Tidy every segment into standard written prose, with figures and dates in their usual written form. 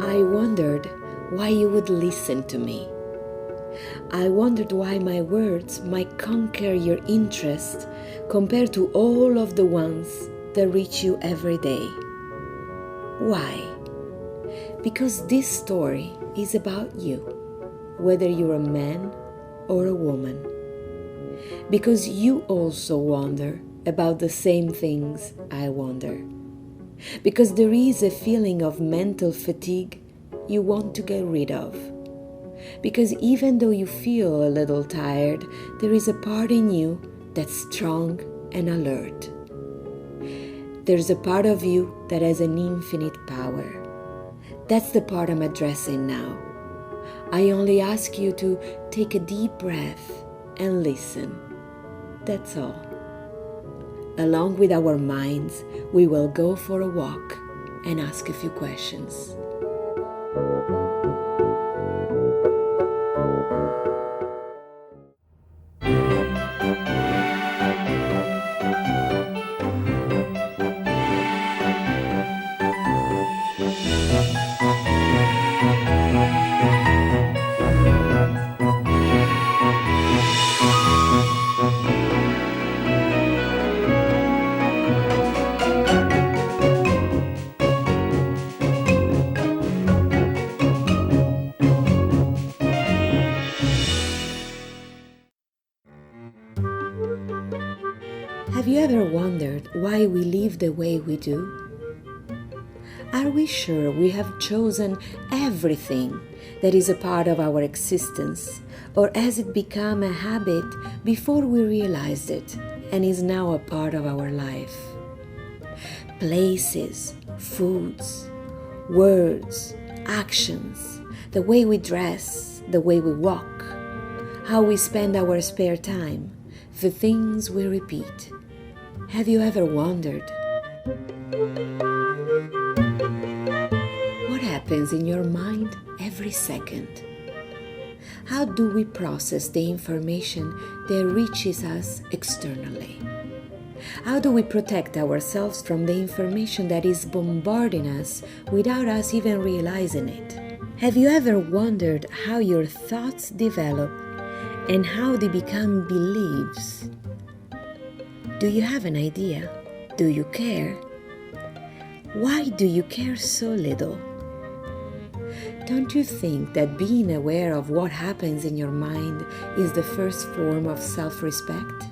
I wondered why you would listen to me. I wondered why my words might conquer your interest compared to all of the ones that reach you every day. Why? Because this story is about you, whether you're a man or a woman. Because you also wonder about the same things I wonder. Because there is a feeling of mental fatigue you want to get rid of. Because even though you feel a little tired, there is a part in you that's strong and alert. There's a part of you that has an infinite power. That's the part I'm addressing now. I only ask you to take a deep breath and listen. That's all. Along with our minds, we will go for a walk and ask a few questions. Have you ever wondered why we live the way we do? Are we sure we have chosen everything that is a part of our existence, or has it become a habit before we realized it and is now a part of our life? Places, foods, words, actions, the way we dress, the way we walk, how we spend our spare time, the things we repeat. Have you ever wondered? What happens in your mind every second? How do we process the information that reaches us externally? How do we protect ourselves from the information that is bombarding us without us even realizing it? Have you ever wondered how your thoughts develop and how they become beliefs? Do you have an idea? Do you care? Why do you care so little? Don't you think that being aware of what happens in your mind is the first form of self-respect?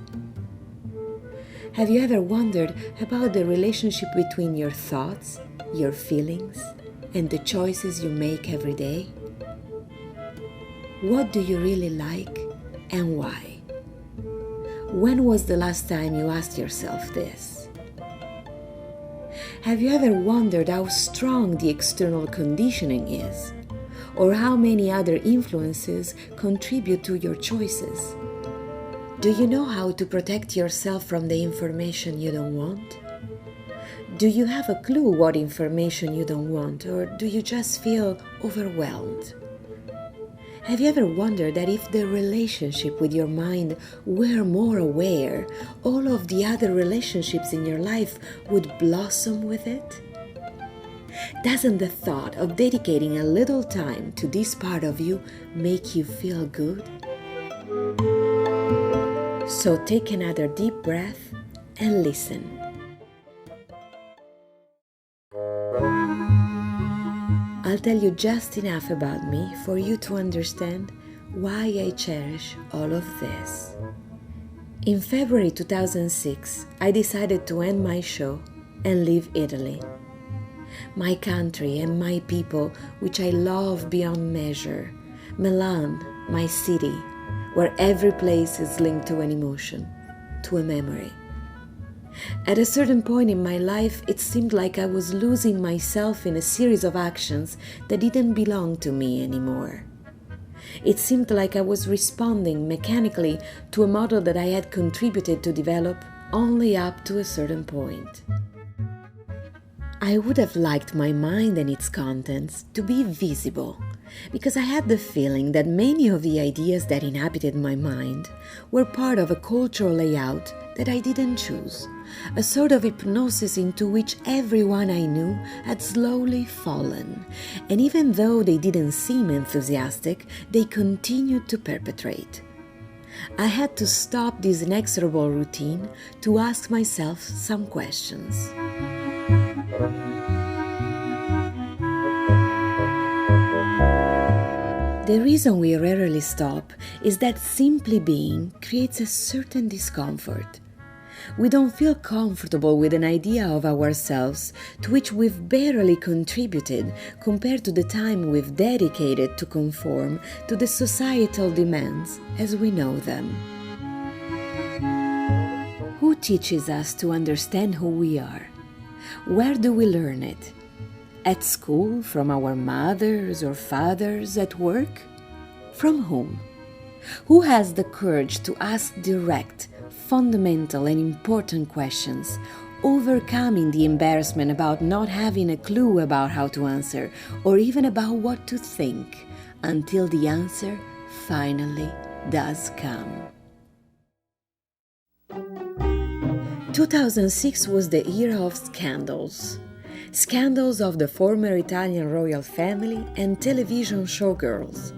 Have you ever wondered about the relationship between your thoughts, your feelings, and the choices you make every day? What do you really like and why? When was the last time you asked yourself this? Have you ever wondered how strong the external conditioning is, or how many other influences contribute to your choices? Do you know how to protect yourself from the information you don't want? Do you have a clue what information you don't want, or do you just feel overwhelmed? Have you ever wondered that if the relationship with your mind were more aware, all of the other relationships in your life would blossom with it? Doesn't the thought of dedicating a little time to this part of you make you feel good? So take another deep breath and listen. I'll tell you just enough about me for you to understand why I cherish all of this. In February 2006, I decided to end my show and leave Italy. My country and my people, which I love beyond measure. Milan, my city, where every place is linked to an emotion, to a memory. At a certain point in my life, it seemed like I was losing myself in a series of actions that didn't belong to me anymore. It seemed like I was responding mechanically to a model that I had contributed to develop only up to a certain point. I would have liked my mind and its contents to be visible, because I had the feeling that many of the ideas that inhabited my mind were part of a cultural layout that I didn't choose, a sort of hypnosis into which everyone I knew had slowly fallen, and even though they didn't seem enthusiastic, they continued to perpetrate. I had to stop this inexorable routine to ask myself some questions. The reason we rarely stop is that simply being creates a certain discomfort. We don't feel comfortable with an idea of ourselves to which we've barely contributed compared to the time we've dedicated to conform to the societal demands as we know them. Who teaches us to understand who we are? Where do we learn it? At school, from our mothers or fathers, at work? From whom? Who has the courage to ask direct, fundamental and important questions, overcoming the embarrassment about not having a clue about how to answer or even about what to think, until the answer finally does come? 2006 was the era of scandals. Scandals of the former Italian royal family and television showgirls.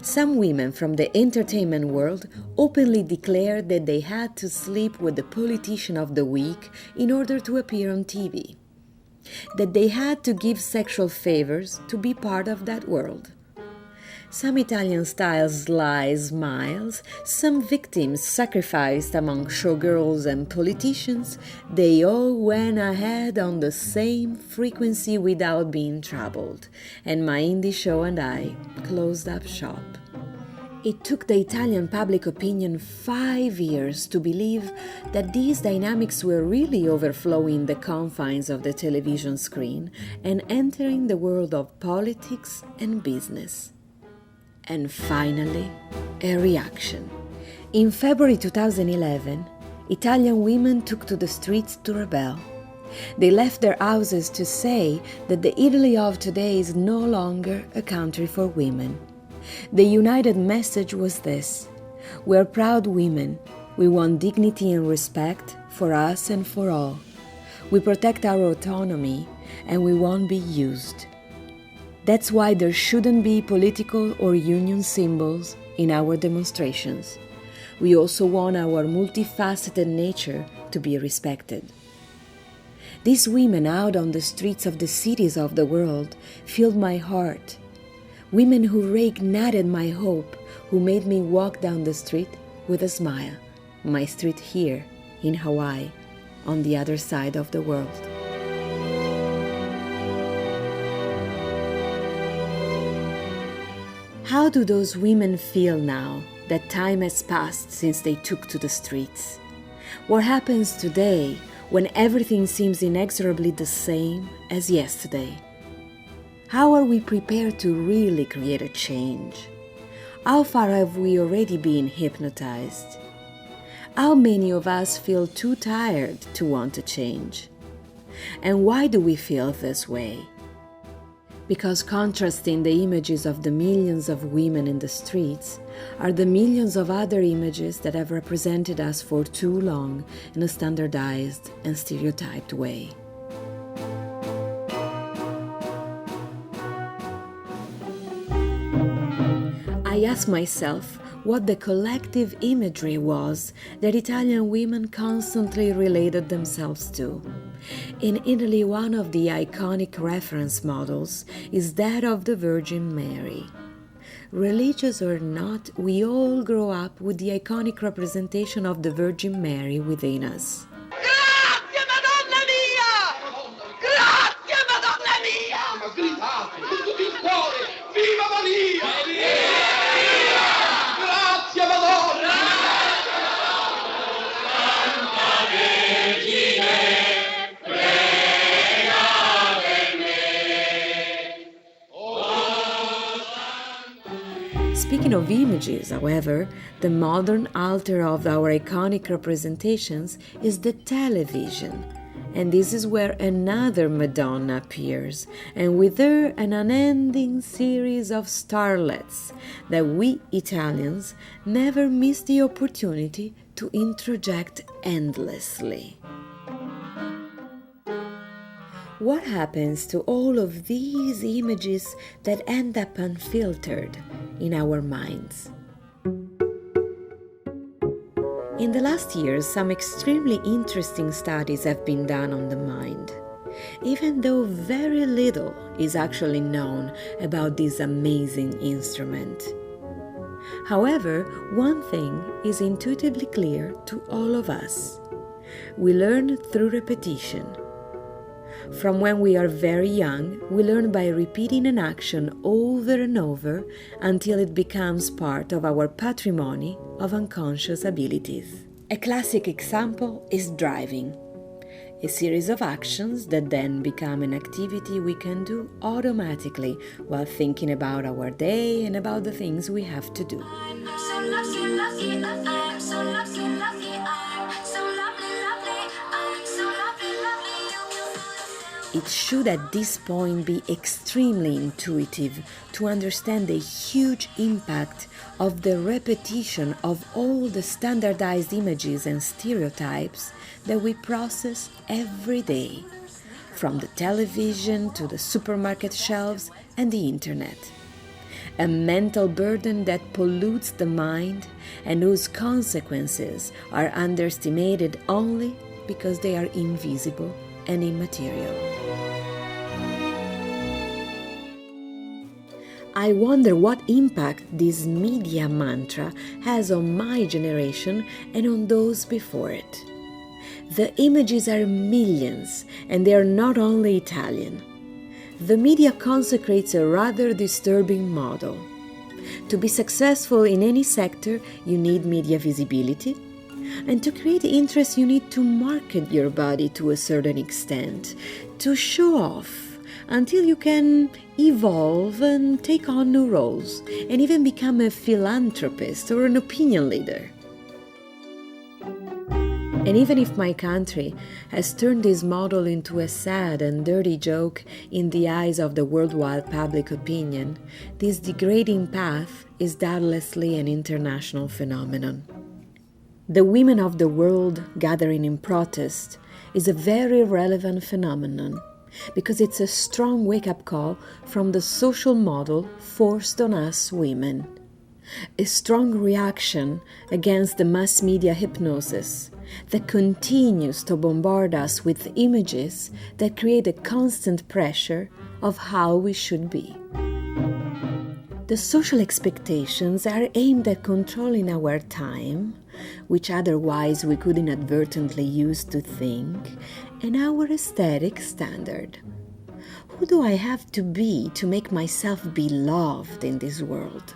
Some women from the entertainment world openly declared that they had to sleep with the politician of the week in order to appear on TV. That they had to give sexual favors to be part of that world. Some Italian-style sly smiles, some victims sacrificed among showgirls and politicians, they all went ahead on the same frequency without being troubled, and my indie show and I closed up shop. It took the Italian public opinion 5 years to believe that these dynamics were really overflowing the confines of the television screen and entering the world of politics and business. And finally, a reaction. In February 2011, Italian women took to the streets to rebel. They left their houses to say that the Italy of today is no longer a country for women. The united message was this: we're proud women. We want dignity and respect for us and for all. We protect our autonomy and we won't be used. That's why there shouldn't be political or union symbols in our demonstrations. We also want our multifaceted nature to be respected. These women out on the streets of the cities of the world filled my heart. Women who reignited my hope, who made me walk down the street with a smile. My street here in Hawaii, on the other side of the world. How do those women feel now that time has passed since they took to the streets? What happens today when everything seems inexorably the same as yesterday? How are we prepared to really create a change? How far have we already been hypnotized? How many of us feel too tired to want to change? And why do we feel this way? Because contrasting the images of the millions of women in the streets are the millions of other images that have represented us for too long in a standardized and stereotyped way. I ask myself what the collective imagery was that Italian women constantly related themselves to. In Italy, one of the iconic reference models is that of the Virgin Mary. Religious or not, we all grow up with the iconic representation of the Virgin Mary within us. Grazie Madonna mia! Grazie Madonna mia! Gritate con tutto il cuore! Viva Maria! Grazie Madonna! Santa Vergine, prega per me! Speaking of images, however, the modern altar of our iconic representations is the television, And this is where another Madonna appears, and with her an unending series of starlets that we Italians never miss the opportunity to introject endlessly. What happens to all of these images that end up unfiltered in our minds? In the last years, some extremely interesting studies have been done on the mind, even though very little is actually known about this amazing instrument. However, one thing is intuitively clear to all of us. We learn through repetition. From when we are very young, we learn by repeating an action over and over until it becomes part of our patrimony of unconscious abilities. A classic example is driving, a series of actions that then become an activity we can do automatically while thinking about our day and about the things we have to do. I'm so lucky, lucky, I'm so lucky, lucky, I'm so lovely, lovely, I'm so lovely, lovely, you. It should at this point be extremely intuitive to understand the huge impact of the repetition of all the standardized images and stereotypes that we process every day, from the television to the supermarket shelves and the internet. A mental burden that pollutes the mind and whose consequences are underestimated only because they are invisible and immaterial. I wonder what impact this media mantra has on my generation and on those before it. The images are millions, and they are not only Italian. The media consecrates a rather disturbing model. To be successful in any sector, you need media visibility, and to create interest, you need to market your body to a certain extent, to show off, until you can evolve and take on new roles, and even become a philanthropist or an opinion leader. And even if my country has turned this model into a sad and dirty joke in the eyes of the worldwide public opinion, this degrading path is doubtlessly an international phenomenon. The women of the world gathering in protest is a very relevant phenomenon, because it's a strong wake-up call from the social model forced on us women. A strong reaction against the mass media hypnosis that continues to bombard us with images that create a constant pressure of how we should be. The social expectations are aimed at controlling our time, which otherwise we could inadvertently use to think, and our aesthetic standard. Who do I have to be to make myself beloved in this world?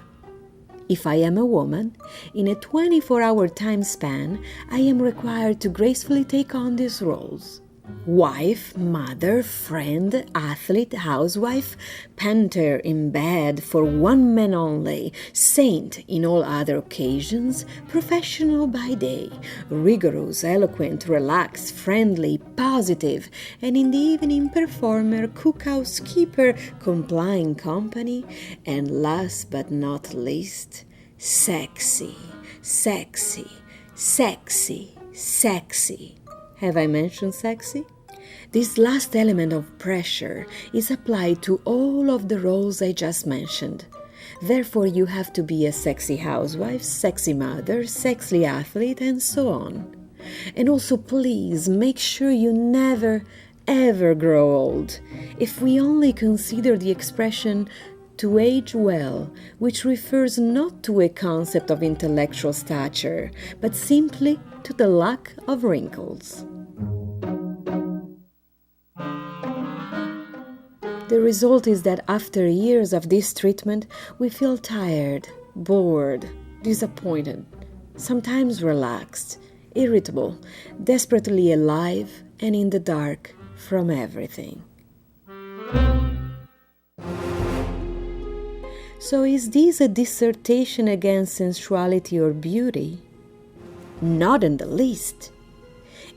If I am a woman, in a 24-hour time span, I am required to gracefully take on these roles. Wife, mother, friend, athlete, housewife, painter in bed for one man only, saint in all other occasions, professional by day, rigorous, eloquent, relaxed, friendly, positive, and in the evening performer, cook, housekeeper, complying company, and last but not least, sexy, sexy, sexy, sexy. Have I mentioned sexy? This last element of pressure is applied to all of the roles I just mentioned. Therefore, you have to be a sexy housewife, sexy mother, sexy athlete, and so on. And also, please make sure you never, ever grow old. If we only consider the expression to age well, which refers not to a concept of intellectual stature, but simply to the lack of wrinkles. The result is that after years of this treatment, we feel tired, bored, disappointed, sometimes relaxed, irritable, desperately alive, and in the dark from everything. So is this a dissertation against sensuality or beauty? Not in the least.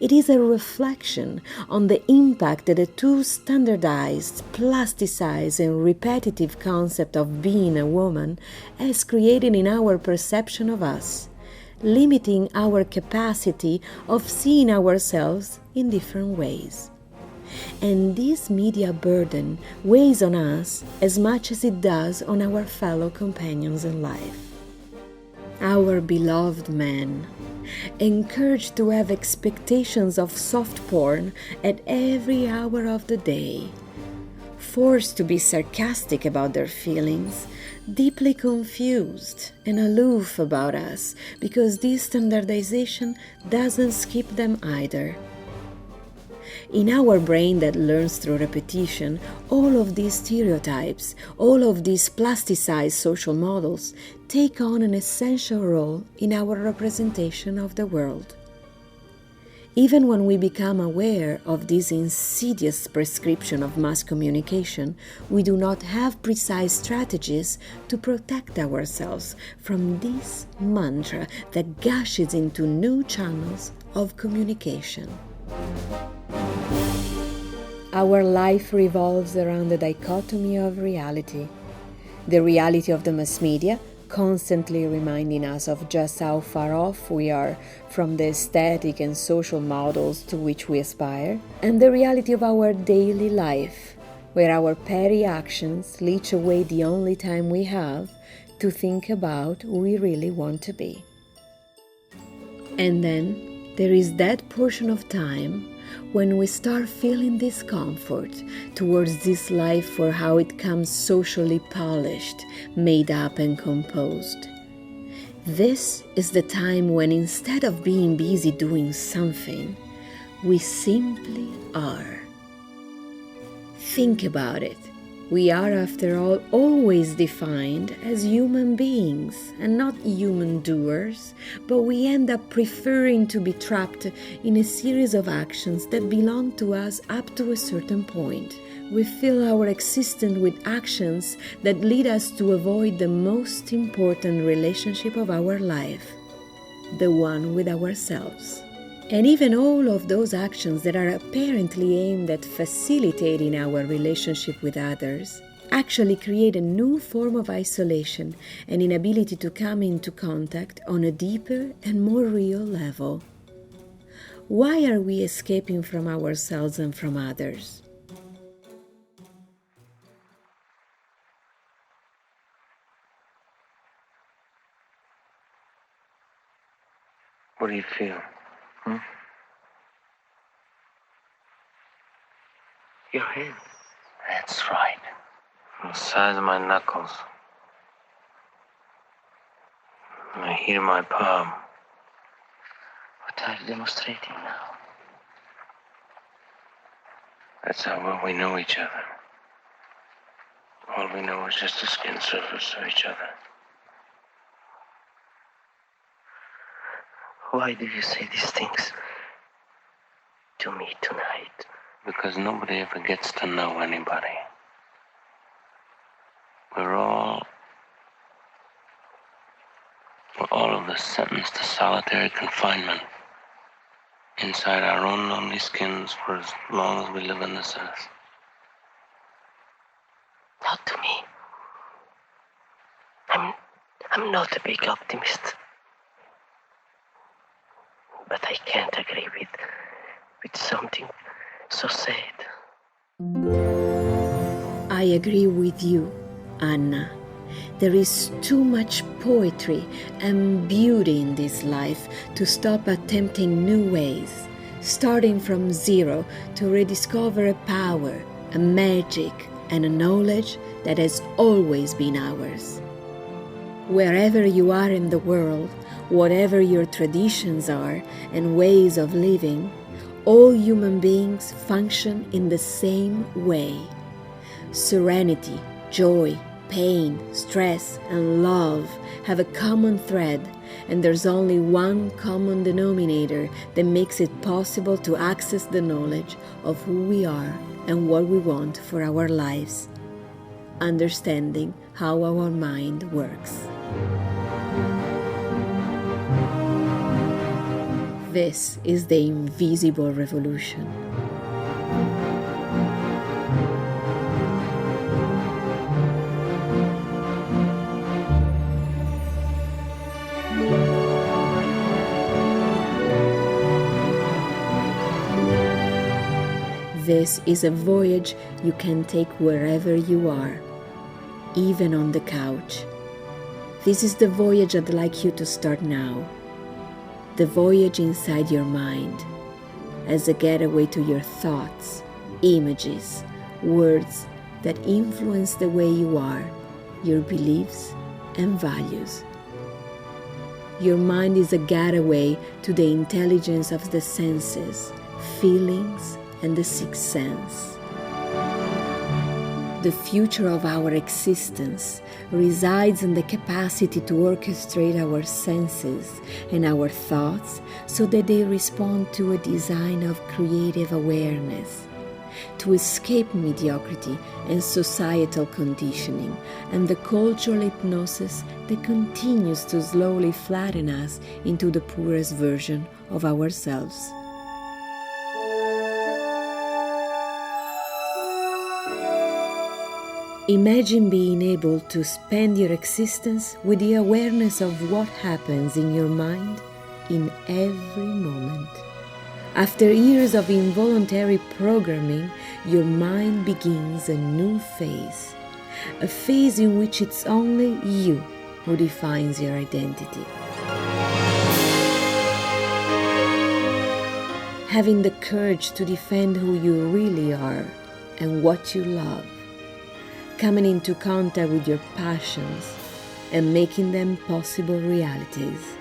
It is a reflection on the impact that a too standardized, plasticized, and repetitive concept of being a woman has created in our perception of us, limiting our capacity of seeing ourselves in different ways. And this media burden weighs on us as much as it does on our fellow companions in life. Our beloved men, encouraged to have expectations of soft porn at every hour of the day, forced to be sarcastic about their feelings, deeply confused and aloof about us because this standardization doesn't skip them either. In our brain that learns through repetition, all of these stereotypes, all of these plasticized social models take on an essential role in our representation of the world. Even when we become aware of this insidious prescription of mass communication, we do not have precise strategies to protect ourselves from this mantra that gushes into new channels of communication. Our life revolves around the dichotomy of reality. The reality of the mass media, constantly reminding us of just how far off we are from the aesthetic and social models to which we aspire, and the reality of our daily life, where our petty actions leech away the only time we have to think about who we really want to be. And then there is that portion of time when we start feeling discomfort towards this life for how it comes socially polished, made up and composed. This is the time when instead of being busy doing something, we simply are. Think about it. We are, after all, always defined as human beings and not human doers, but we end up preferring to be trapped in a series of actions that belong to us up to a certain point. We fill our existence with actions that lead us to avoid the most important relationship of our life, the one with ourselves. And even all of those actions that are apparently aimed at facilitating our relationship with others actually create a new form of isolation and inability to come into contact on a deeper and more real level. Why are we escaping from ourselves and from others? What do you feel? Your hand. That's right. From the size of my knuckles. And the heat of my palm. What are you demonstrating now? That's how well we know each other. All we know is just the skin surface of each other. Why do you say these things to me tonight? Because nobody ever gets to know anybody. We're all of us sentenced to solitary confinement inside our own lonely skins for as long as we live in this earth. Not to me. I'm not a big optimist. But I can't agree with something so sad. I agree with you, Anna. There is too much poetry and beauty in this life to stop attempting new ways, starting from zero to rediscover a power, a magic, and a knowledge that has always been ours. Wherever you are in the world, whatever your traditions are and ways of living, all human beings function in the same way. Serenity, joy, pain, stress, and love have a common thread, and there's only one common denominator that makes it possible to access the knowledge of who we are and what we want for our lives. Understanding how our mind works. This is the invisible revolution. This is a voyage you can take wherever you are, even on the couch. This is the voyage I'd like you to start now. The voyage inside your mind, as a getaway to your thoughts, images, words that influence the way you are, your beliefs and values. Your mind is a getaway to the intelligence of the senses, feelings, and the sixth sense. The future of our existence resides in the capacity to orchestrate our senses and our thoughts so that they respond to a design of creative awareness, to escape mediocrity and societal conditioning and the cultural hypnosis that continues to slowly flatten us into the poorest version of ourselves. Imagine being able to spend your existence with the awareness of what happens in your mind in every moment. After years of involuntary programming, your mind begins a new phase, a phase in which it's only you who defines your identity. Having the courage to defend who you really are and what you love, coming into contact with your passions and making them possible realities.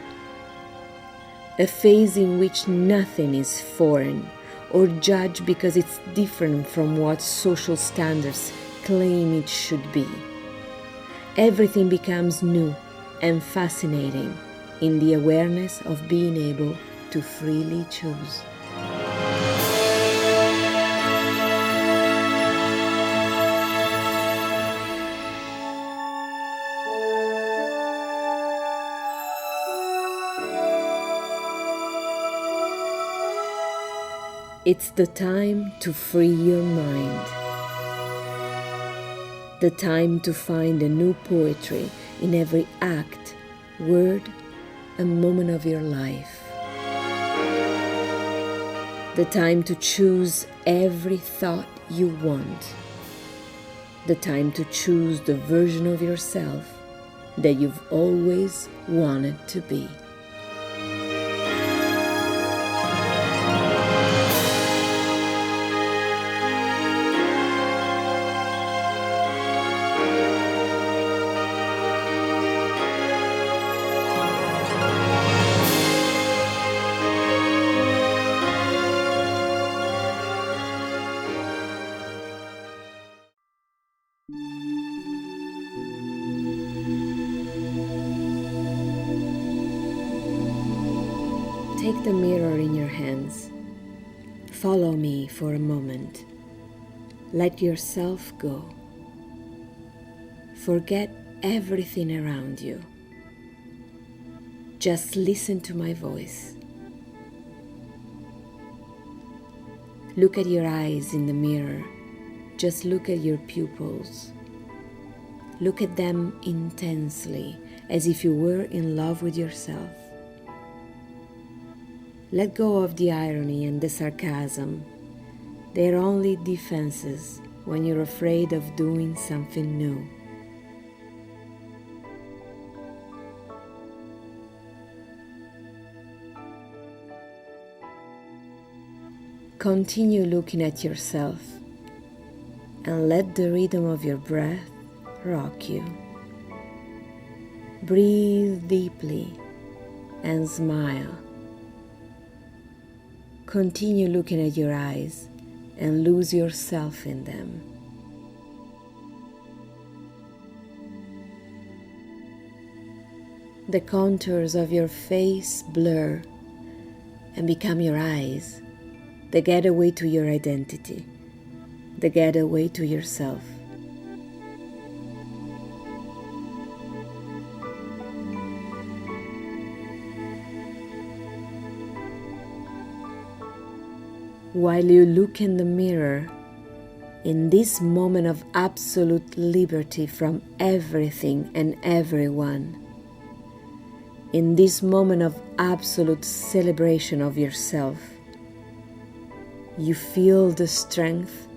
A phase in which nothing is foreign or judged because it's different from what social standards claim it should be. Everything becomes new and fascinating in the awareness of being able to freely choose. It's the time to free your mind. The time to find a new poetry in every act, word, and moment of your life. The time to choose every thought you want. The time to choose the version of yourself that you've always wanted to be. Take the mirror in your hands. Follow me for a moment. Let yourself go. Forget everything around you. Just listen to my voice. Look at your eyes in the mirror. Just look at your pupils. Look at them intensely, as if you were in love with yourself. Let go of the irony and the sarcasm. They're only defenses when you're afraid of doing something new. Continue looking at yourself and let the rhythm of your breath rock you. Breathe deeply and smile. Continue looking at your eyes and lose yourself in them. The contours of your face blur and become your eyes, the getaway to your identity, the getaway to yourself. While you look in the mirror, in this moment of absolute liberty from everything and everyone, in this moment of absolute celebration of yourself, you feel the strength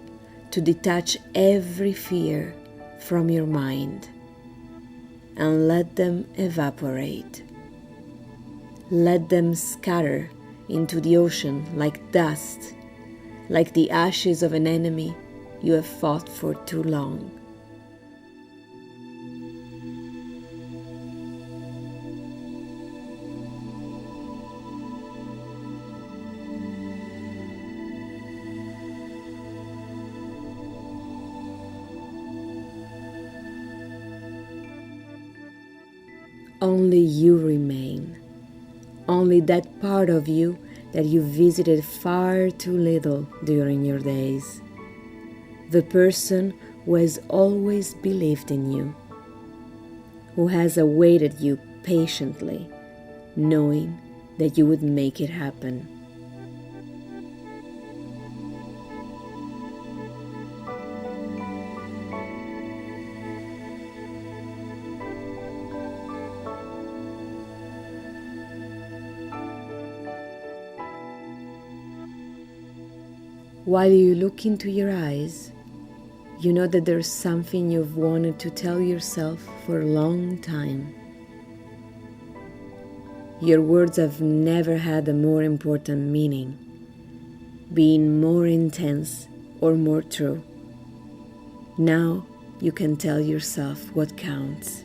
to detach every fear from your mind and let them evaporate. Let them scatter into the ocean like dust, like the ashes of an enemy you have fought for too long. Only you remain, only that part of you that you visited far too little during your days, the person who has always believed in you, who has awaited you patiently, knowing that you would make it happen. While you look into your eyes, you know that there's something you've wanted to tell yourself for a long time. Your words have never had a more important meaning, being more intense or more true. Now you can tell yourself what counts.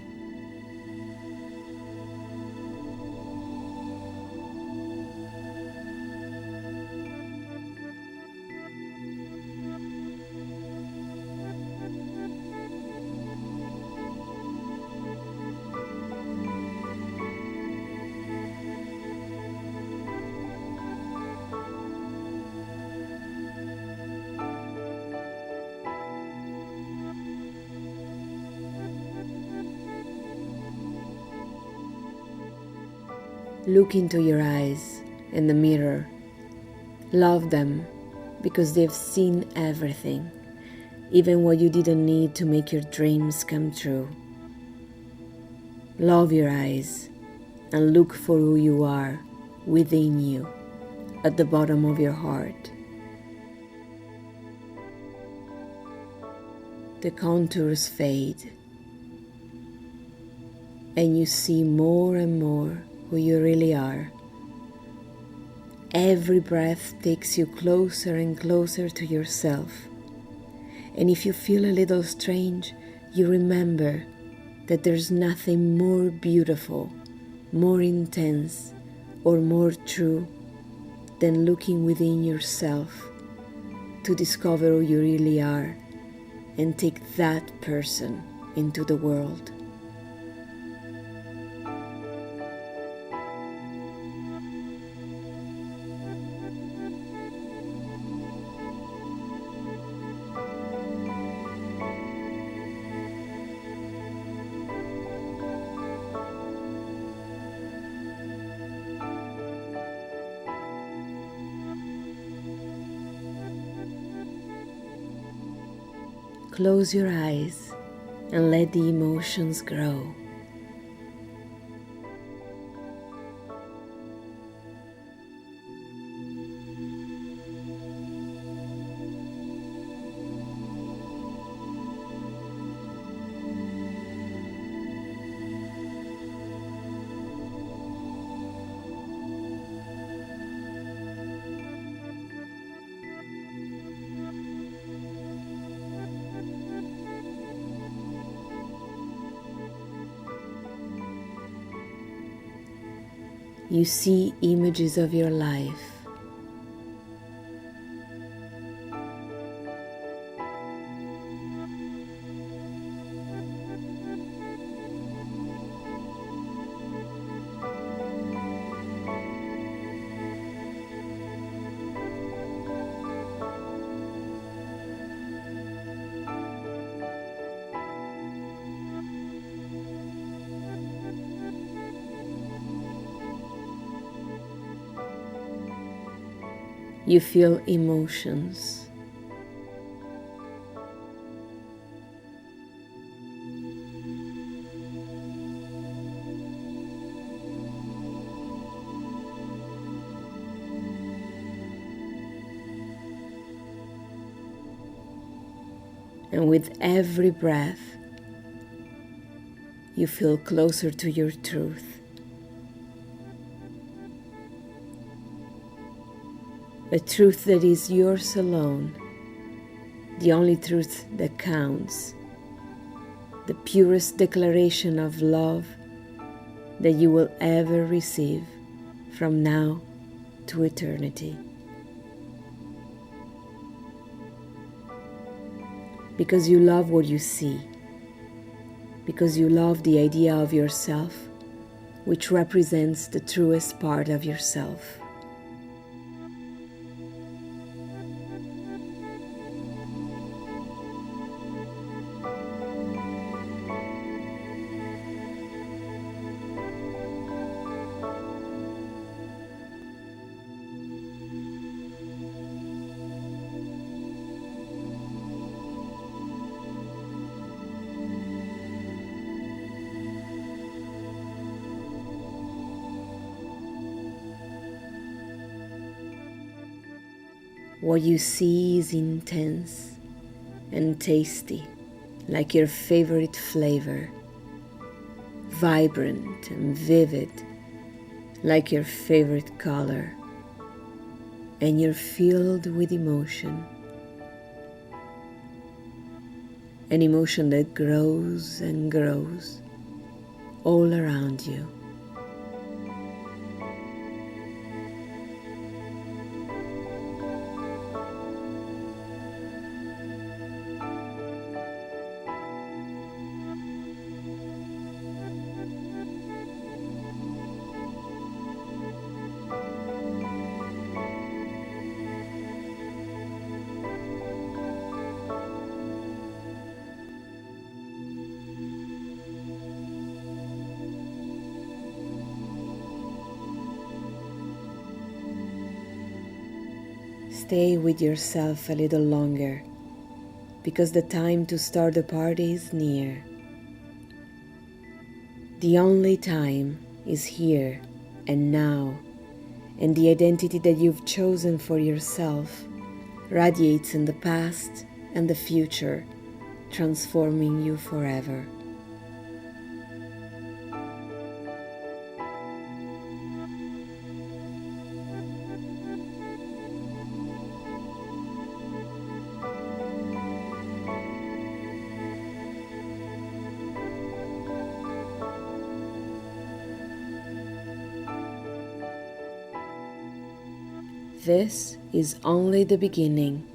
Look into your eyes in the mirror. Love them because they've seen everything, even what you didn't need to make your dreams come true. Love your eyes and look for who you are within you, at the bottom of your heart. The contours fade, and you see more and more who you really are. Every breath takes you closer and closer to yourself. And if you feel a little strange, you remember that there's nothing more beautiful, more intense, or more true than looking within yourself to discover who you really are and take that person into the world. Close your eyes and let the emotions grow. You see images of your life. You feel emotions. And with every breath, you feel closer to your truth. A truth that is yours alone, the only truth that counts, the purest declaration of love that you will ever receive from now to eternity. Because you love what you see, because you love the idea of yourself, which represents the truest part of yourself. What you see is intense and tasty, like your favorite flavor, vibrant and vivid, like your favorite color, and you're filled with emotion, an emotion that grows and grows all around you. Stay with yourself a little longer, because the time to start the party is near. The only time is here and now, and the identity that you've chosen for yourself radiates in the past and the future, transforming you forever. This is only the beginning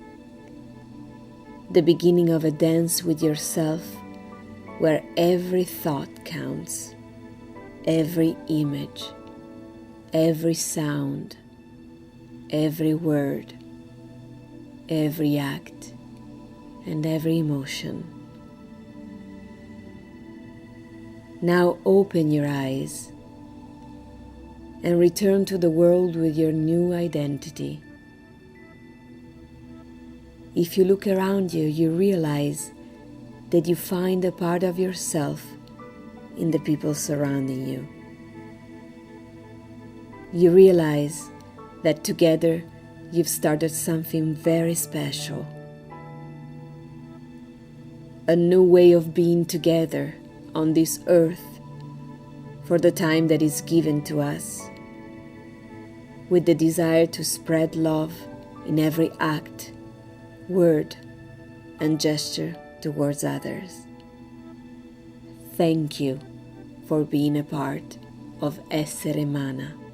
of a dance with yourself where every thought counts, every image, every sound, every word, every act, and every emotion. Now open your eyes and return to the world with your new identity. If you look around you, you realize that you find a part of yourself in the people surrounding you. You realize that together you've started something very special. A new way of being together on this earth for the time that is given to us, with the desire to spread love in every act, word, and gesture towards others. Thank you for being a part of essereMANA.